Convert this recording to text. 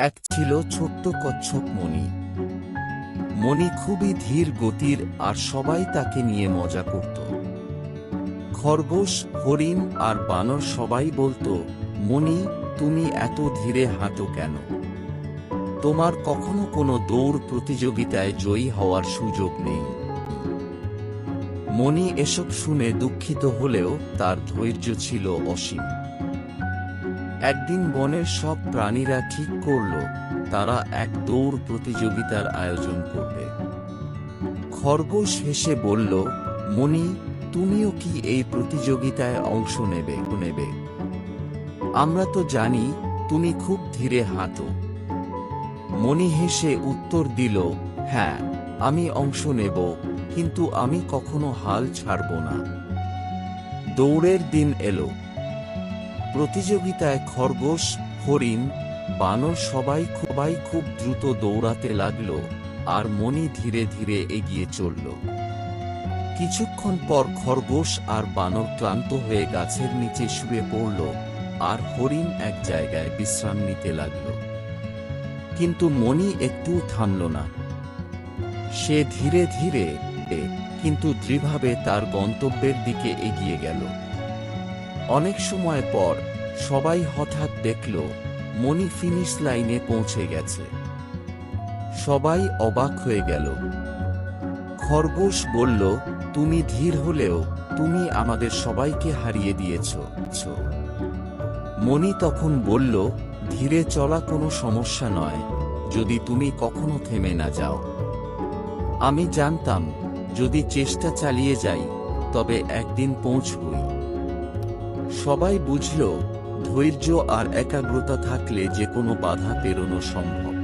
এক ছিল ছোট্ট কচ্ছপ মণি। মণি খুবই ধীর গতির আর সবাই তাকে নিয়ে মজা করত। খরগোশ, হরিণ আর বানর সবাই বলতো, মণি, তুমি এত ধীরে হাঁটো কেন? তোমার কখনো কোনো দৌড় প্রতিযোগিতায় জয়ী হওয়ার সুযোগ নেই। মণি এসব শুনে দুঃখিত হলেও তার ধৈর্য ছিল অসীম। একদিন বনের সব প্রাণীরা ঠিক করল তারা এক দৌড় প্রতিযোগিতার আয়োজন করবে। খরগোশ হেসে বলল, মণি, তুমিও কি এই প্রতিযোগিতায় অংশ নেবে? আমরা তো জানি তুমি খুব ধীরে হাঁটো। মণি হেসে উত্তর দিল, হ্যাঁ, আমি অংশ নেব, কিন্তু আমি কখনো হাল ছাড়ব না। দৌড়ের দিন এলো। প্রতিযোগিতায় খরগোশ, হরিণ, বানর সবাই খুব দ্রুত দৌড়াতে লাগল, আর মণি ধীরে ধীরে এগিয়ে চলল। কিছুক্ষণ পর খরগোশ আর বানর ক্লান্ত হয়ে গাছের নিচে শুয়ে পড়ল, আর হরিণ এক জায়গায় বিশ্রাম নিতে লাগল। কিন্তু মণি একটু থামল না। সে ধীরে ধীরে কিন্তু দৃঢ়ভাবে তার গন্তব্যের দিকে এগিয়ে গেল। অনেক সময় পর সবাই হঠাৎ দেখল মণি ফিনিশ লাইনে পৌঁছে গেছে। সবাই অবাক হয়ে গেল। খরগোশ বলল, তুমি ধীর হলেও তুমি আমাদের সবাইকে হারিয়ে দিয়েছ। মণি তখন বলল, ধীরে চলা কোনো সমস্যা নয়, যদি তুমি কখনো থেমে না যাও। আমি জানতাম যদি চেষ্টা চালিয়ে যাই তবে একদিন পৌঁছবই। সবাই বুঝল ধৈর্য আর একাগ্রতা থাকলে যে কোনো বাধা পেরোনো সম্ভব।